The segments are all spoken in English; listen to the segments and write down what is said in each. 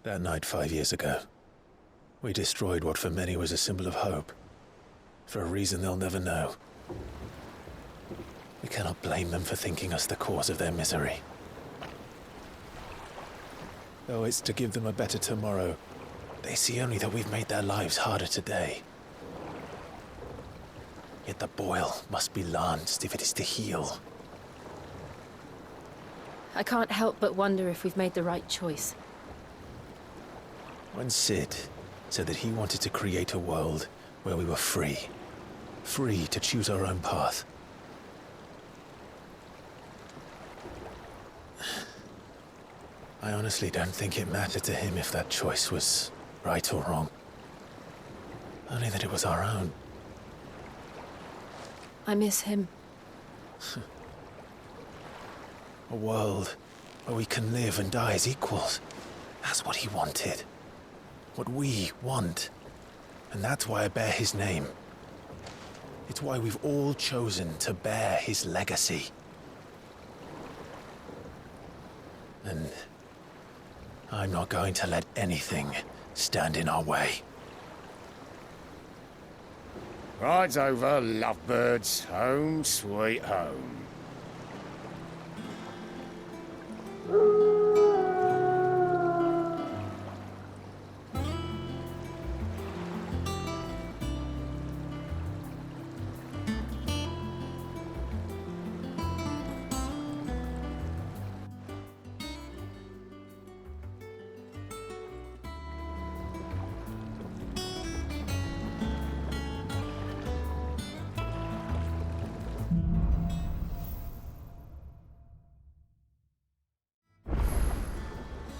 That night 5 years ago, we destroyed what for many was a symbol of hope. For a reason they'll never know. We cannot blame them for thinking us the cause of their misery. Though it's to give them a better tomorrow, they see only that we've made their lives harder today. Yet the boil must be lanced if it is to heal. I can't help but wonder if we've made the right choice. When Sid said that he wanted to create a world where we were free. Free to choose our own path. I honestly don't think it mattered to him if that choice was right or wrong. Only that it was our own. I miss him. A world where we can live and die as equals. That's what he wanted. What we want. And that's why I bear his name. It's why we've all chosen to bear his legacy. And I'm not going to let anything stand in our way. Rides over, lovebirds. Home, sweet home.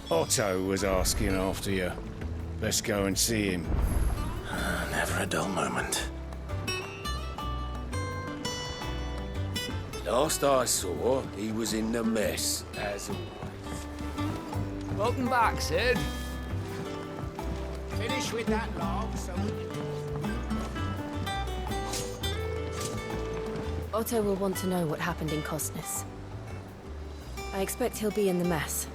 Otto was asking after you. Let's go and see him. Never a dull moment. Last I saw, he was in the mess, as always. Welcome back, Sid. Finish with that log, so we can... Otto will want to know what happened in Cosnus. I expect he'll be in the mess.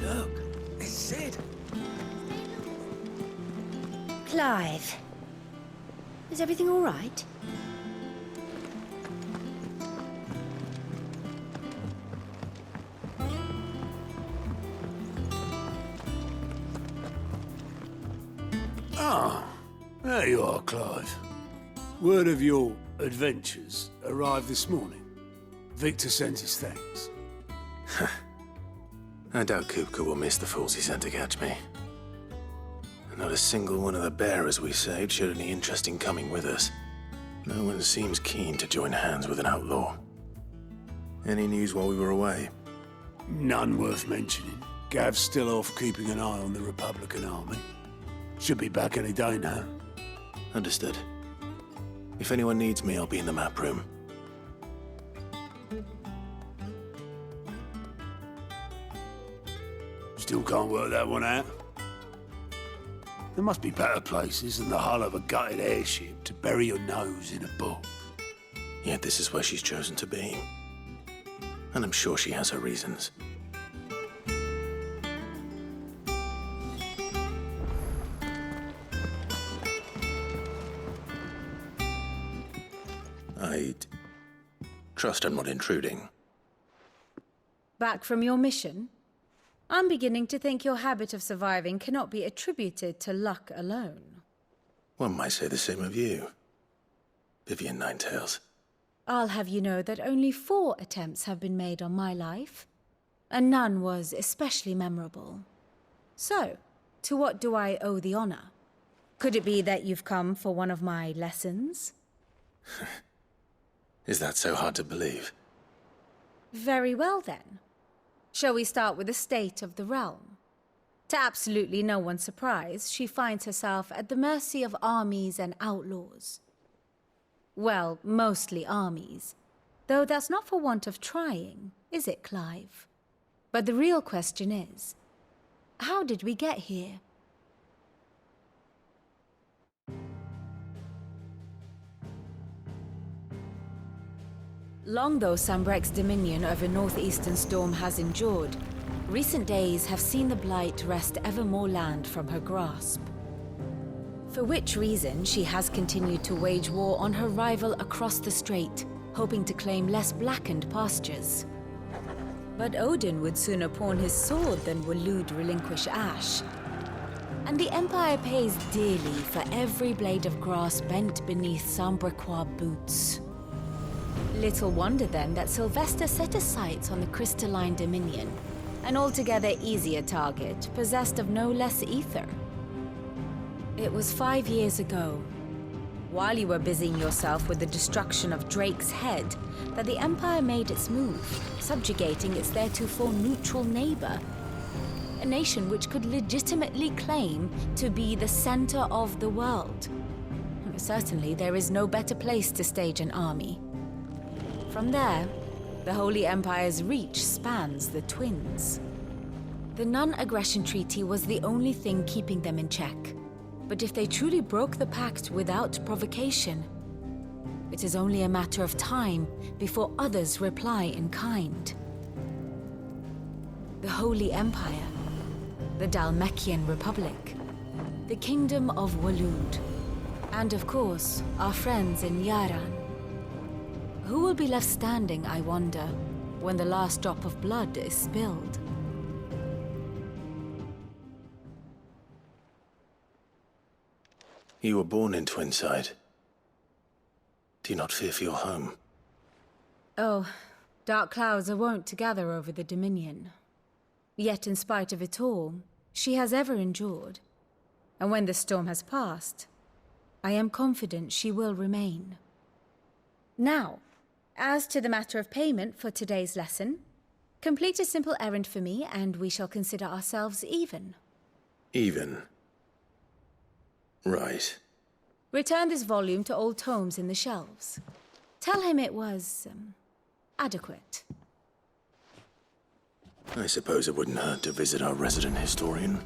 Look, it's Sid. Clive. Is everything all right? There you are, Clive. Word of your adventures arrived this morning. Victor sends his thanks. I doubt Kupka will miss the fools he sent to catch me. Not a single one of the bearers we saved showed any interest in coming with us. No one seems keen to join hands with an outlaw. Any news while we were away? None worth mentioning. Gav's still off keeping an eye on the Republican army. Should be back any day now. Understood. If anyone needs me, I'll be in the map room. Still can't work that one out. There must be better places than the hull of a gutted airship to bury your nose in a book. Yet this is where she's chosen to be. And I'm sure she has her reasons. I'd trust I'm not intruding. Back from your mission? I'm beginning to think your habit of surviving cannot be attributed to luck alone. One might say the same of you, Vivian Ninetails. I'll have you know that only 4 attempts have been made on my life, and none was especially memorable. So, to what do I owe the honor? Could it be that you've come for one of my lessons? Is that so hard to believe? Very well then. Shall we start with the state of the realm? To absolutely no one's surprise, she finds herself at the mercy of armies and outlaws. Well, mostly armies. Though that's not for want of trying, is it, Clive? But the real question is, how did we get here? Long though Sambrek's dominion over northeastern Storm has endured, recent days have seen the Blight wrest ever more land from her grasp. For which reason she has continued to wage war on her rival across the strait, hoping to claim less blackened pastures. But Odin would sooner pawn his sword than Waloed relinquish Ash. And the Empire pays dearly for every blade of grass bent beneath Sambrequois boots. Little wonder then that Sylvester set his sights on the crystalline dominion, an altogether easier target, possessed of no less ether. It was 5 years ago, while you were busying yourself with the destruction of Drake's head, that the Empire made its move, subjugating its theretofore neutral neighbor, a nation which could legitimately claim to be the center of the world. Certainly, there is no better place to stage an army. From there, the Holy Empire's reach spans the Twins. The non-aggression treaty was the only thing keeping them in check. But if they truly broke the pact without provocation, it is only a matter of time before others reply in kind. The Holy Empire, the Dhalmekian Republic, the Kingdom of Waloed, and of course, our friends in Yaran. Who will be left standing, I wonder, when the last drop of blood is spilled? You were born in Twinside. Do you not fear for your home? Oh, dark clouds are wont to gather over the Dominion. Yet in spite of it all, she has ever endured. And when the storm has passed, I am confident she will remain. Now, as to the matter of payment for today's lesson, complete a simple errand for me and we shall consider ourselves even. Even? Right. Return this volume to old tomes in the shelves. Tell him it was, adequate. I suppose it wouldn't hurt to visit our resident historian.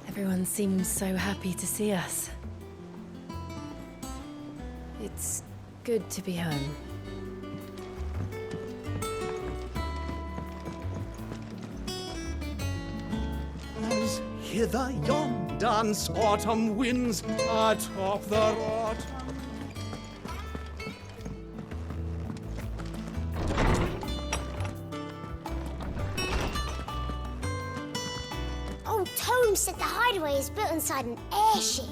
Everyone seems so happy to see us. It's good to be home. As hither yon dance autumn winds atop the rot. Old Tome said the hideaway is built inside an airship.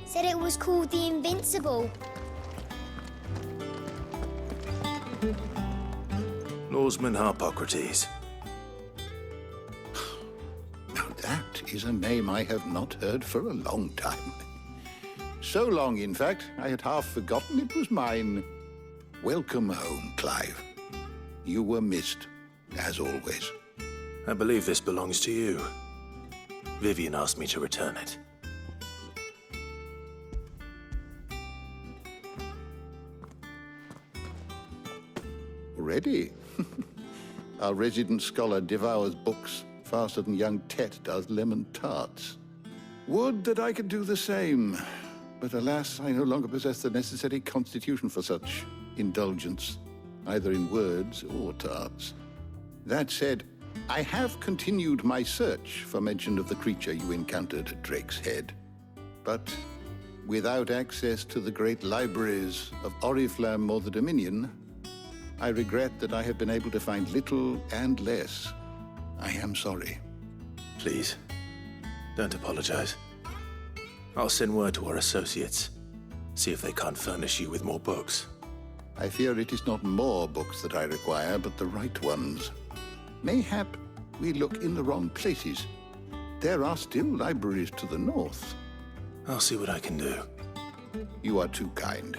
Said it was called the Invincible. Norseman Harpocrates. That is a name I have not heard for a long time. So long, in fact, I had half forgotten it was mine. Welcome home, Clive. You were missed, as always. I believe this belongs to you. Vivian asked me to return it. Ready? Our resident scholar devours books faster than young Tet does lemon tarts. Would that I could do the same. But alas, I no longer possess the necessary constitution for such indulgence, either in words or tarts. That said, I have continued my search for mention of the creature you encountered at Drake's Head. But without access to the great libraries of Oriflamme or the Dominion, I regret that I have been able to find little and less. I am sorry. Please, don't apologize. I'll send word to our associates. See if they can't furnish you with more books. I fear it is not more books that I require, but the right ones. Mayhap we look in the wrong places. There are still libraries to the north. I'll see what I can do. You are too kind.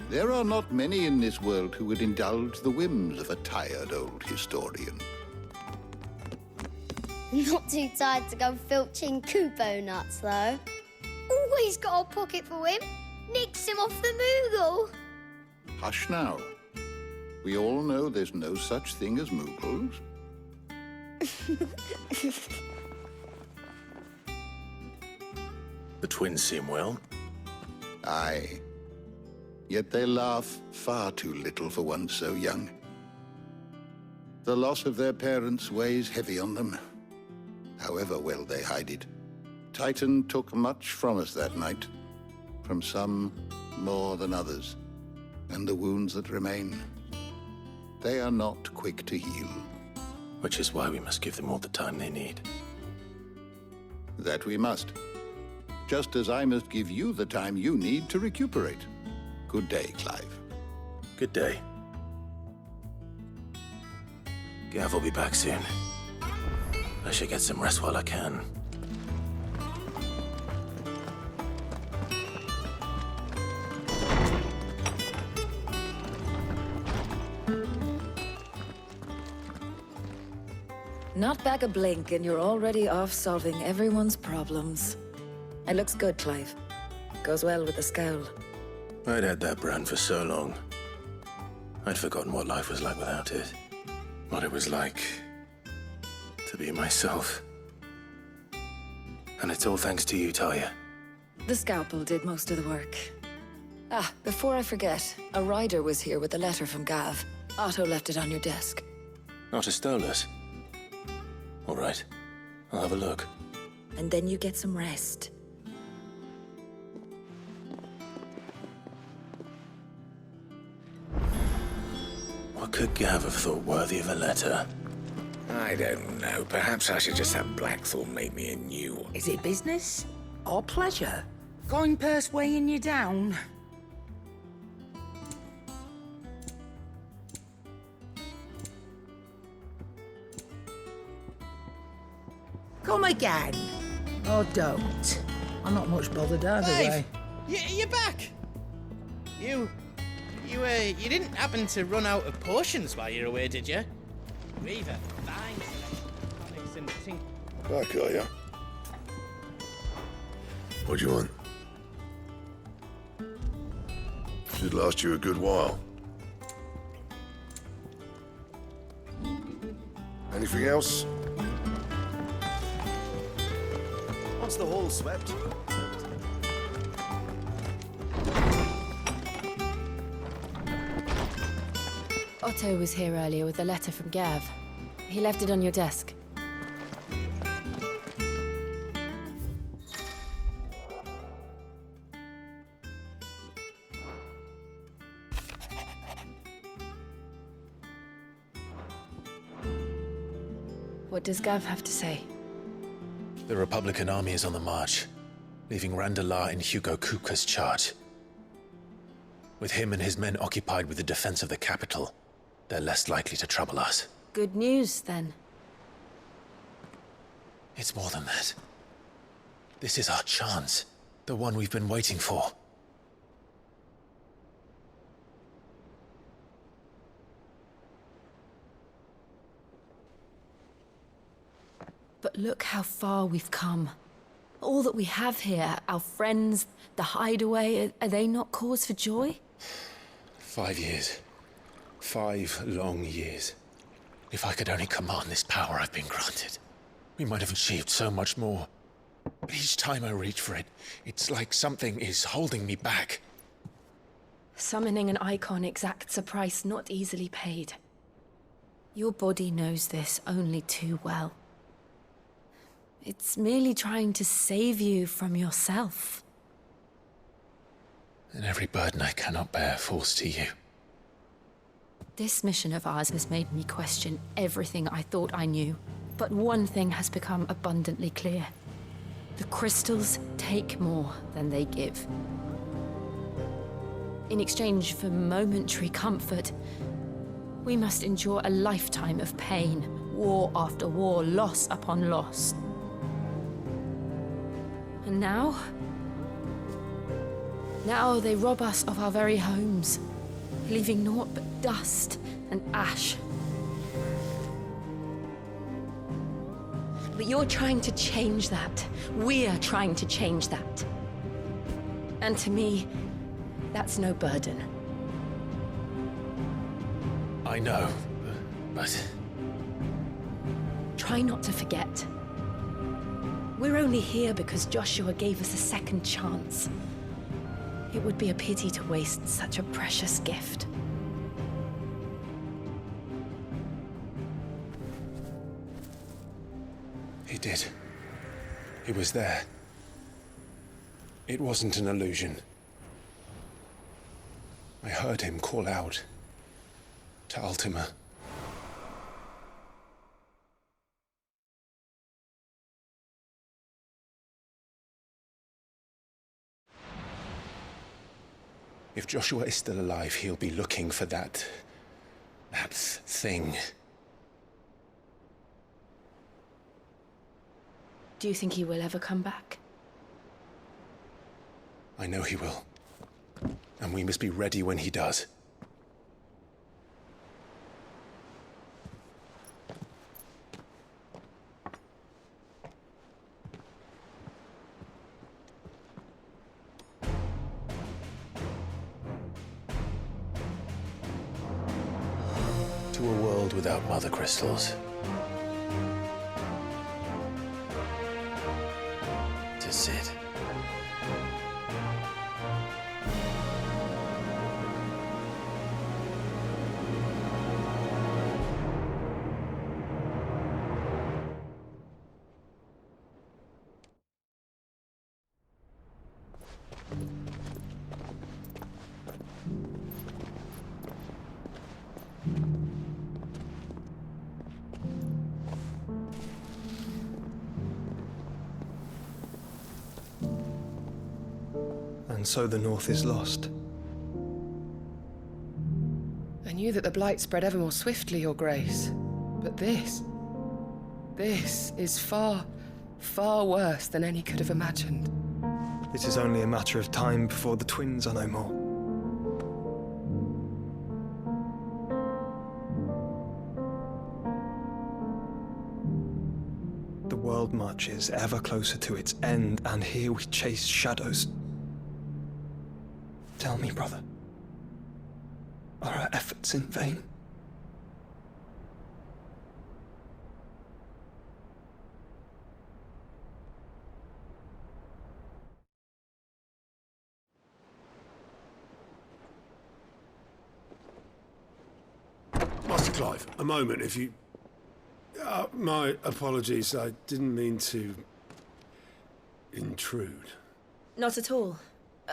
There are not many in this world who would indulge the whims of a tired old historian. Not too tired to go filching Kupo nuts, though. Always got a pocket for him. Nicks him off the Moogle. Hush now. We all know there's no such thing as Moogles. The twins seem well. Aye. Yet they laugh far too little for one so young. The loss of their parents weighs heavy on them, however well they hide it. Titan took much from us that night, from some more than others, and the wounds that remain, they are not quick to heal. Which is why we must give them all the time they need. That we must. Just as I must give you the time you need to recuperate. Good day, Clive. Good day. Gav will be back soon. I should get some rest while I can. Not back a blink and you're already off solving everyone's problems. It looks good, Clive. Goes well with the scowl. I'd had that brand for so long. I'd forgotten what life was like without it. What it was like to be myself. And it's all thanks to you, Talia. The scalpel did most of the work. Ah, before I forget, a rider was here with a letter from Gav. Otto left it on your desk. Otto stole us. All right, I'll have a look. And then you get some rest. What could Gav have thought worthy of a letter? I don't know. Perhaps I should just have Blackthorn make me a new one. Is it business or pleasure? Coin purse weighing you down? Come again. Or don't. I'm not much bothered either way. You're back! You didn't happen to run out of potions while you're away, did you? Reaver, fine selection of tonics and ting. Back, are ya? What do you want? Should last you a good while. Anything else? Once the hall swept. Otto was here earlier with a letter from Gav. He left it on your desk. What does Gav have to say? The Republican army is on the march, leaving Randalar in Hugo Kuka's charge. With him and his men occupied with the defense of the capital, they're less likely to trouble us. Good news, then. It's more than that. This is our chance, the one we've been waiting for. But look how far we've come. All that we have here, our friends, the hideaway, are they not cause for joy? 5 years. 5 long years. If I could only command this power I've been granted, we might have achieved so much more. But each time I reach for it, it's like something is holding me back. Summoning an Eikon exacts a price not easily paid. Your body knows this only too well. It's merely trying to save you from yourself. And every burden I cannot bear falls to you. This mission of ours has made me question everything I thought I knew. But one thing has become abundantly clear. The crystals take more than they give. In exchange for momentary comfort, we must endure a lifetime of pain, war after war, loss upon loss. And now they rob us of our very homes, leaving naught but dust and ash. But you're trying to change that. We're trying to change that. And to me, that's no burden. I know, but... Try not to forget. We're only here because Joshua gave us a second chance. It would be a pity to waste such a precious gift. He did. He was there. It wasn't an illusion. I heard him call out to Ultima. If Joshua is still alive, he'll be looking for that thing. Do you think he will ever come back? I know he will. And we must be ready when he does. To a world without mother crystals. To Sid. And so the North is lost. I knew that the Blight spread ever more swiftly, Your Grace. But this is far, far worse than any could have imagined. It is only a matter of time before the twins are no more. The world marches ever closer to its end, and here we chase shadows. Tell me, brother, are our efforts in vain? Master Clive, a moment, if you... my apologies, I didn't mean to... intrude. Not at all.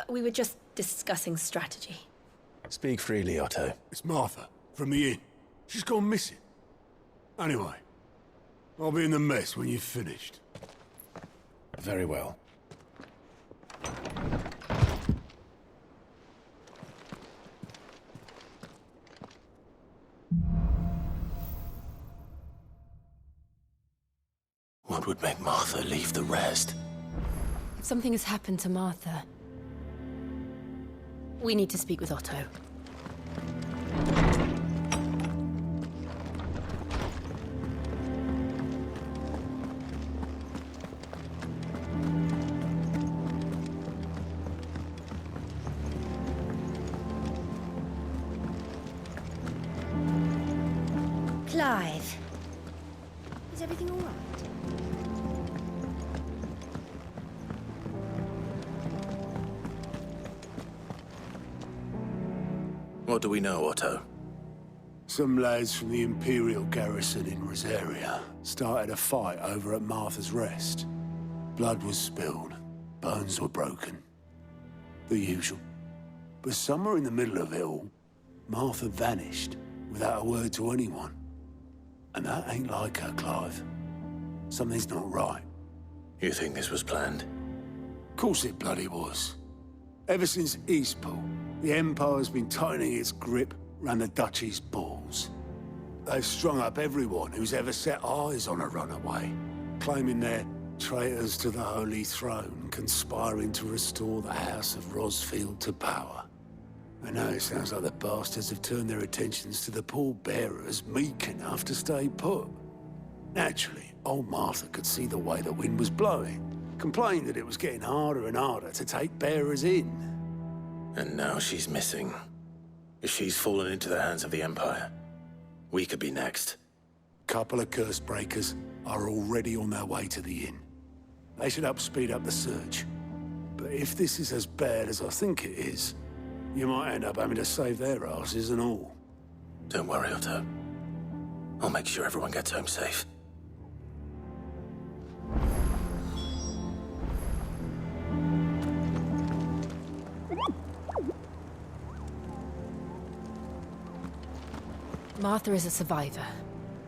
We were just discussing strategy. Speak freely, Otto. It's Martha, from the inn. She's gone missing. Anyway, I'll be in the mess when you've finished. Very well. What would make Martha leave the rest? If something has happened to Martha, we need to speak with Otto. Clive, is everything all right? What do we know, Otto? Some lads from the Imperial garrison in Rosaria started a fight over at Martha's Rest. Blood was spilled, bones were broken. The usual. But somewhere in the middle of it all, Martha vanished without a word to anyone. And that ain't like her, Clive. Something's not right. You think this was planned? Of course it bloody was. Ever since Eastpool, the Empire's been tightening its grip round the Duchy's balls. They've strung up everyone who's ever set eyes on a runaway, claiming they're traitors to the Holy Throne, conspiring to restore the House of Rosfield to power. And now it sounds like the bastards have turned their attentions to the pallbearers meek enough to stay put. Naturally, Old Martha could see the way the wind was blowing, complained that it was getting harder and harder to take bearers in. And now she's missing. If she's fallen into the hands of the Empire, we could be next. Couple of curse breakers are already on their way to the inn. They should help speed up the search. But if this is as bad as I think it is, you might end up having to save their asses and all. Don't worry, Otto. I'll make sure everyone gets home safe. Martha is a survivor.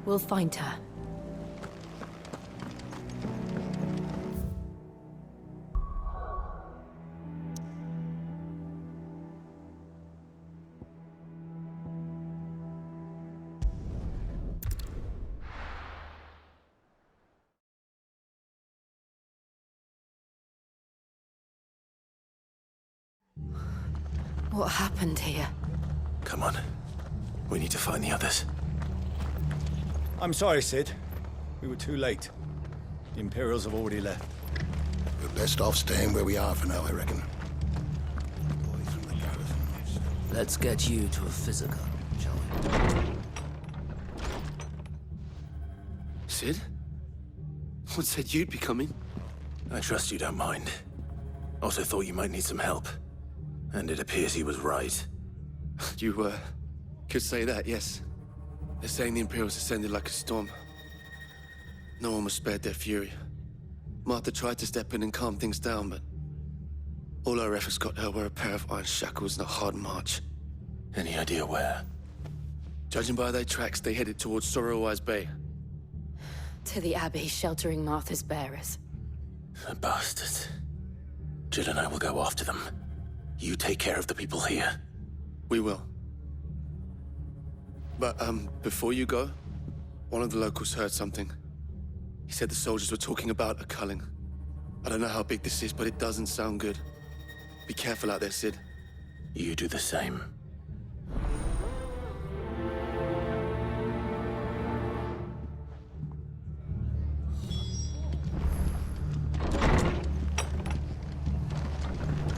We'll find her. What happened here? Come on. We need to find the others. I'm sorry, Sid. We were too late. The Imperials have already left. We're best off staying where we are for now, I reckon. Let's get you to a physical, shall we? Sid? What said you'd be coming? I trust you don't mind. Also thought you might need some help. And it appears he was right. You, could say that, yes. They're saying the Imperials descended like a storm. No one was spared their fury. Martha tried to step in and calm things down, but all our efforts got her were a pair of iron shackles and a hard march. Any idea where? Judging by their tracks, they headed towards Sorrowwise Bay. To the Abbey, sheltering Martha's bearers. The bastards. Jill and I will go after them. You take care of the people here. We will. But, before you go, one of the locals heard something. He said the soldiers were talking about a culling. I don't know how big this is, but it doesn't sound good. Be careful out there, Sid. You do the same.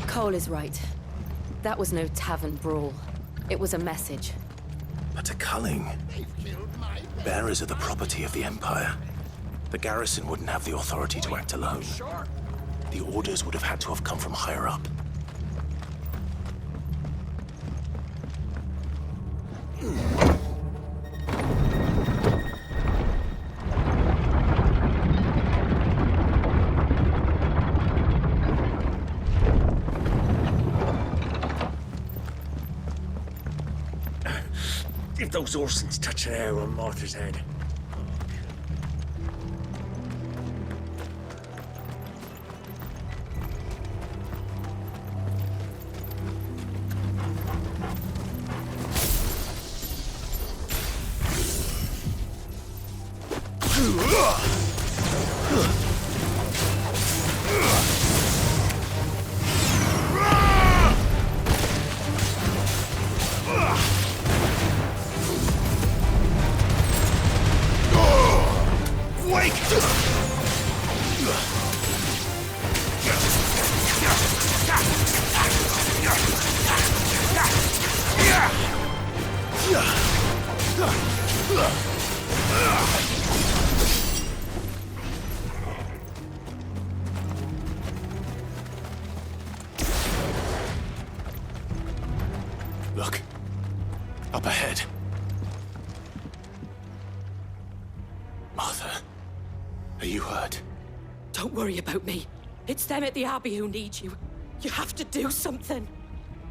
Cole is right. That was no tavern brawl. It was a message. But a culling. Bearers are the property of the Empire. The garrison wouldn't have the authority to act alone. The orders would have had to have come from higher up. If those Orsons touch an arrow on Martha's head. Look. Up ahead. Martha, are you hurt? Don't worry about me. It's them at the Abbey who need you. You have to do something.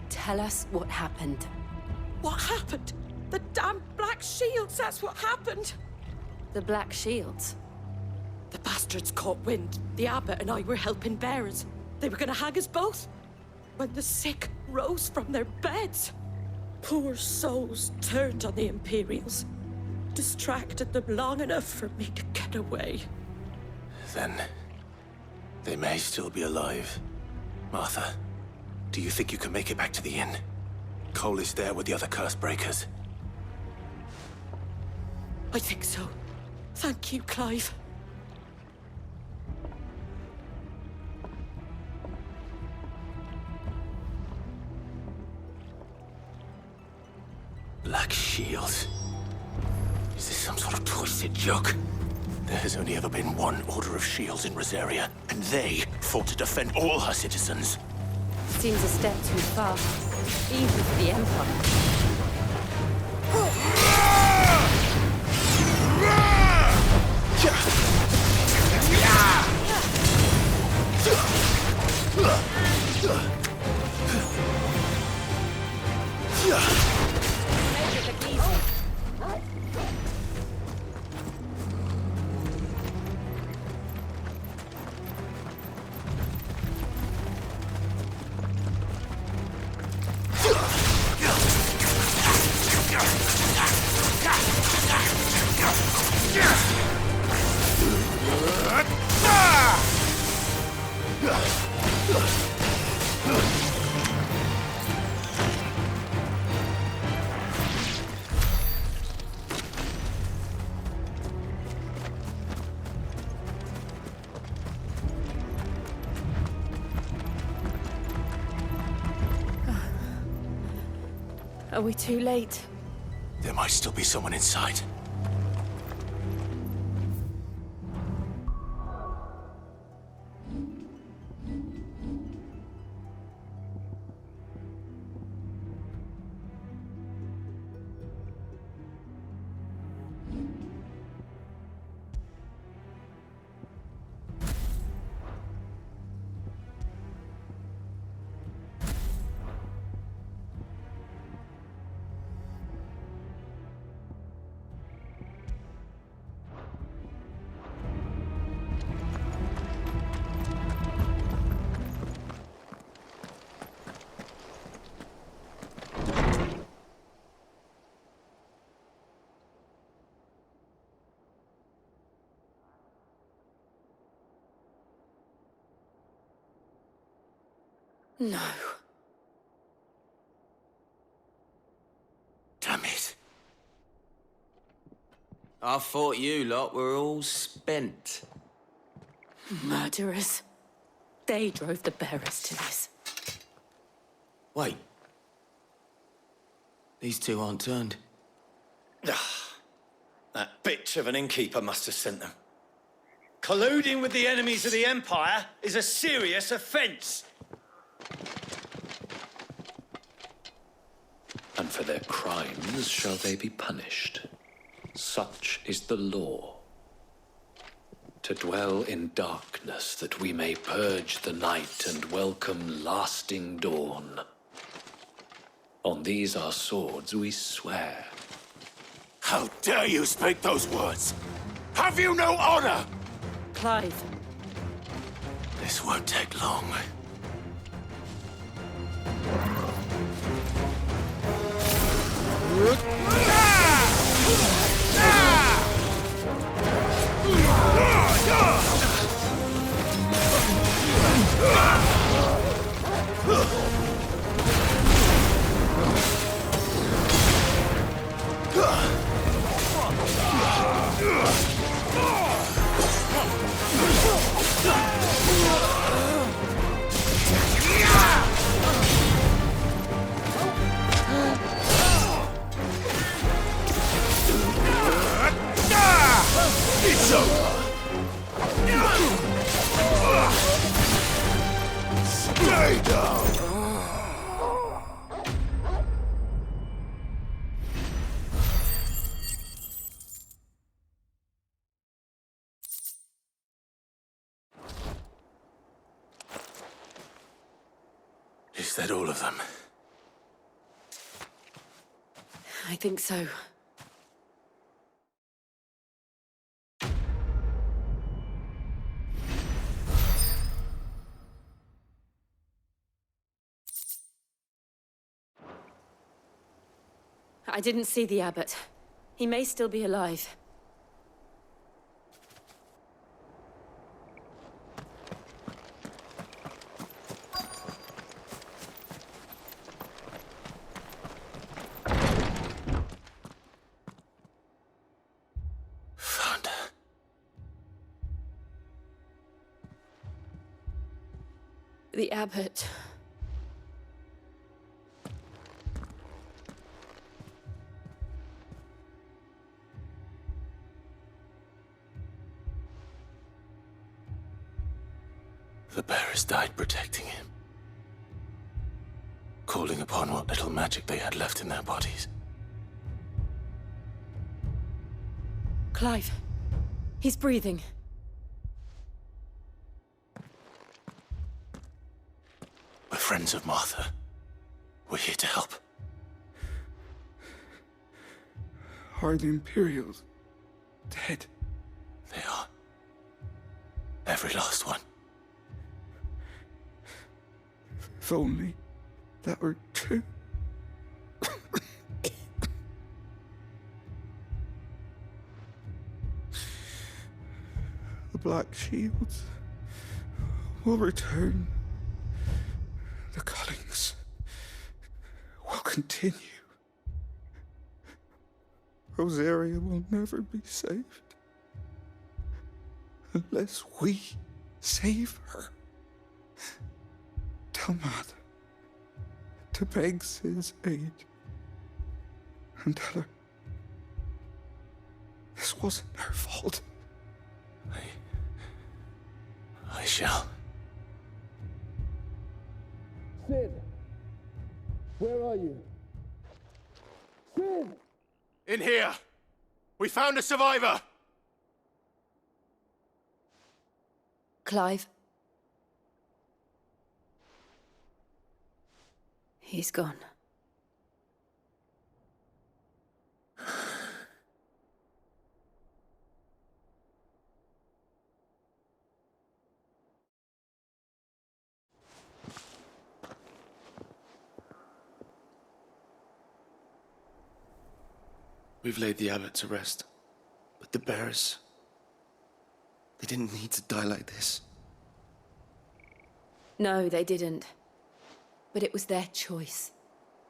Tell us what happened. What happened? The damn Black Shields, that's what happened. The Black Shields? The bastards caught wind. The Abbot and I were helping bearers. They were gonna hang us both. When the sick rose from their beds. Poor souls turned on the Imperials. Distracted them long enough for me to get away. Then they may still be alive. Martha, do you think you can make it back to the inn? Cole is there with the other curse breakers. I think so. Thank you, Clive. shields. Is this some sort of twisted joke? There has only ever been one Order of Shields in Rosaria, and they fought to defend all her citizens. Seems a step too far, even for the Empire. Are we too late? There might still be someone inside. No. Damn it. I thought you lot were all spent. Murderers. They drove the bearers to this. Wait. These two aren't turned. That bitch of an innkeeper must have sent them. Colluding with the enemies of the Empire is a serious offence. And for their crimes shall they be punished. Such is the law. To dwell in darkness that we may purge the night and welcome lasting dawn. On these our swords we swear. How dare you speak those words? Have you no honor? Clive. This won't take long. It's over. Stay down. Is that all of them? I think so. I didn't see the abbot. He may still be alive. Found her. The abbot. The bearers died protecting him, calling upon what little magic they had left in their bodies. Clive, he's breathing. We're friends of Martha. We're here to help. Are the Imperials dead? They are. Every last one. If only that were true. The Black Shields will return. The Cullings will continue. Rosaria will never be saved unless we save her. Tell Mother to beg Sid's aid and tell her this wasn't her fault. I shall. Sid! Where are you? Sid! In here! We found a survivor! Clive. He's gone. We've laid the abbot to rest. But the bearers... they didn't need to die like this. No, they didn't. But it was their choice.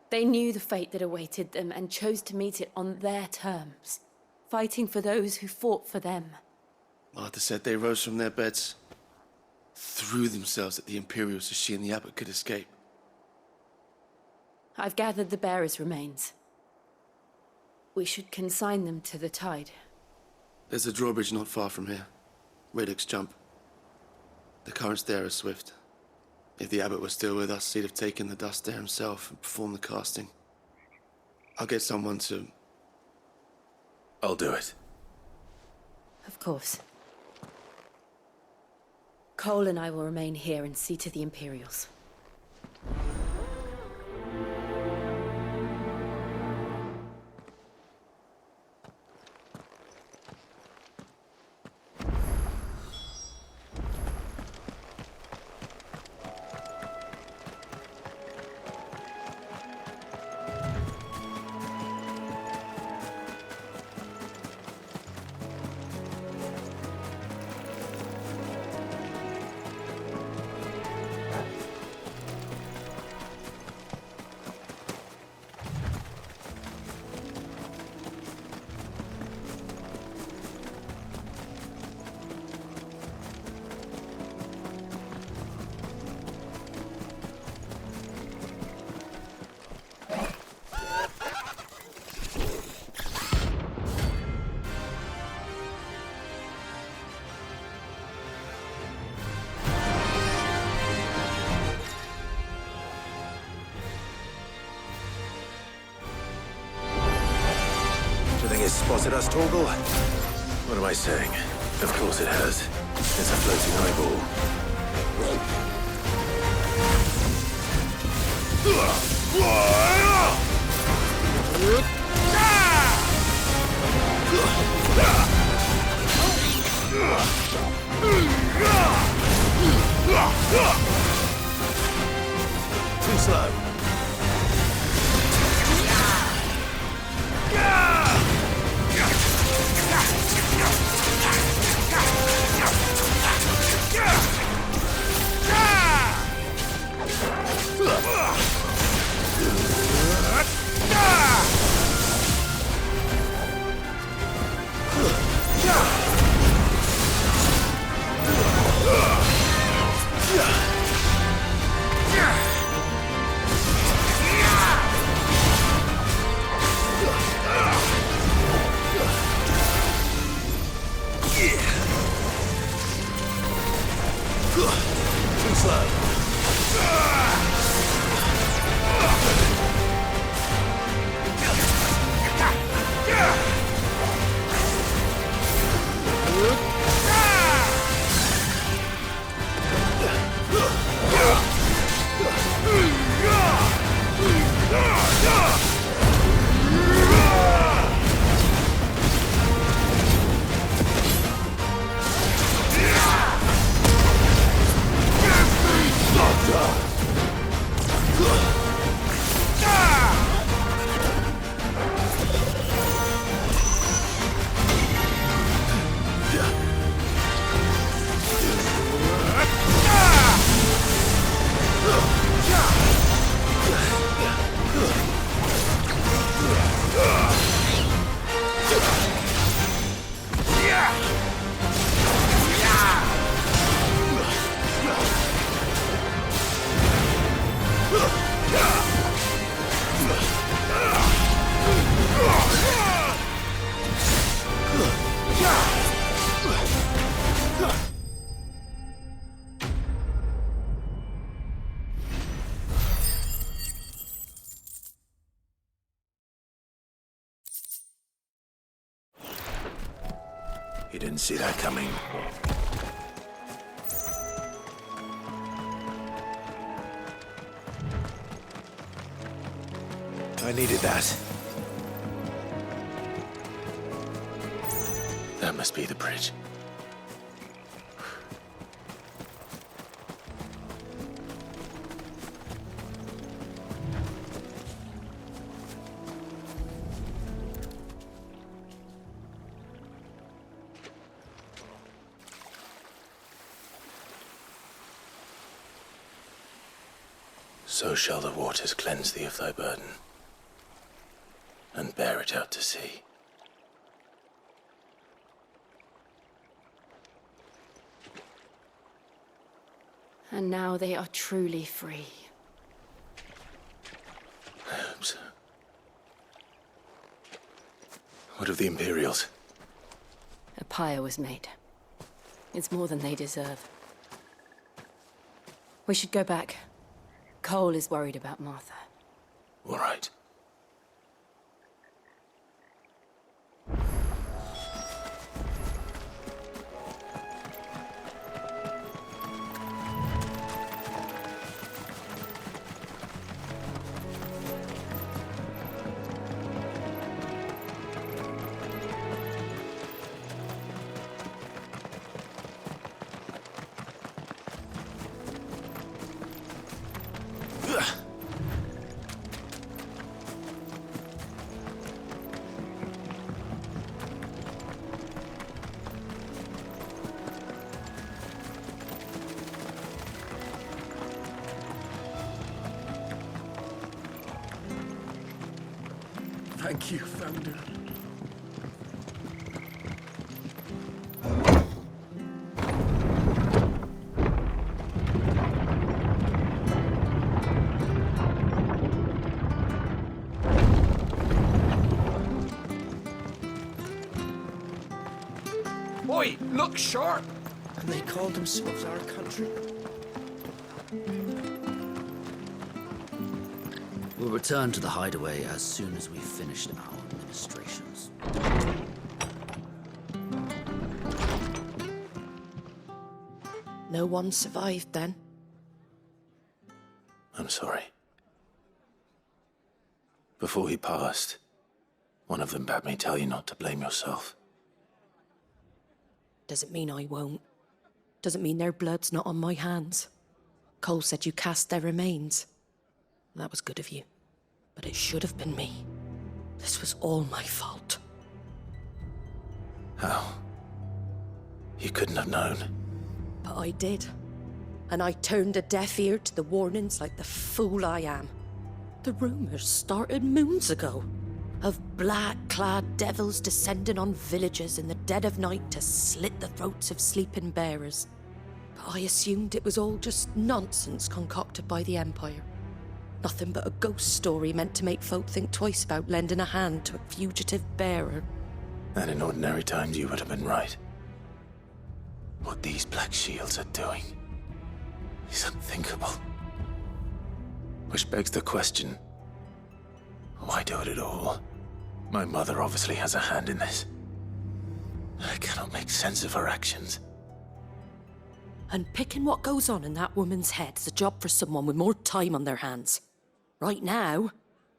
They knew the fate that awaited them and chose to meet it on their terms, fighting for those who fought for them. Martha said they rose from their beds, threw themselves at the Imperials so she and the abbot could escape. I've gathered the bearers' remains. We should consign them to the tide. There's a drawbridge not far from here. Radix jump. The currents there are swift. If the abbot was still with us, he'd have taken the dust there himself and performed the casting. I'll get someone to... I'll do it. Of course. Cole and I will remain here and see to the Imperials. Spotted us, Torgal? What am I saying? Of course it has. It's a floating eyeball. Too slow. You didn't see that coming. I needed that. That must be the bridge. So shall the waters cleanse thee of thy burden, and bear it out to sea. And now they are truly free. I hope so. What of the Imperials? A pyre was made. It's more than they deserve. We should go back. Cole is worried about Martha. All right. Thank you, Founder. Oi, look sharp! And they called themselves our country. We'll return to the hideaway as soon as we've finished our administrations. No one survived then? I'm sorry. Before he passed, one of them bade me tell you not to blame yourself. Doesn't mean I won't. Doesn't mean their blood's not on my hands. Cole said you cast their remains. That was good of you. But it should have been me. This was all my fault. How? You couldn't have known. But I did. And I turned a deaf ear to the warnings like the fool I am. The rumors started moons ago. Of black-clad devils descending on villages in the dead of night to slit the throats of sleeping bearers. But I assumed it was all just nonsense concocted by the Empire. Nothing but a ghost story meant to make folk think twice about lending a hand to a fugitive bearer. And in ordinary times you would have been right. What these Black Shields are doing is unthinkable. Which begs the question, why do it at all? My mother obviously has a hand in this. I cannot make sense of her actions. Unpicking what goes on in that woman's head is a job for someone with more time on their hands. Right now,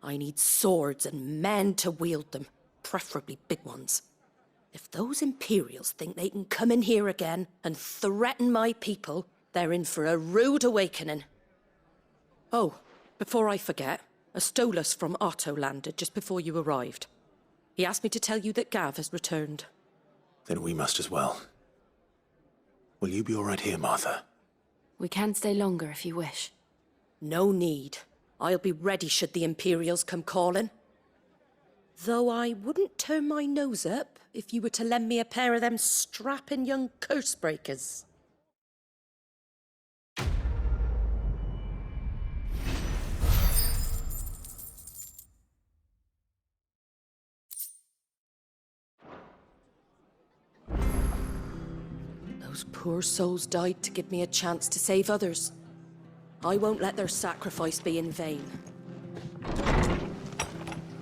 I need swords and men to wield them, preferably big ones. If those Imperials think they can come in here again and threaten my people, they're in for a rude awakening. Oh, before I forget, a Stolas from Otto landed just before you arrived. He asked me to tell you that Gav has returned. Then we must as well. Will you be all right here, Martha? We can stay longer if you wish. No need. I'll be ready should the Imperials come calling. Though I wouldn't turn my nose up if you were to lend me a pair of them strapping young curse breakers. Those poor souls died to give me a chance to save others. I won't let their sacrifice be in vain.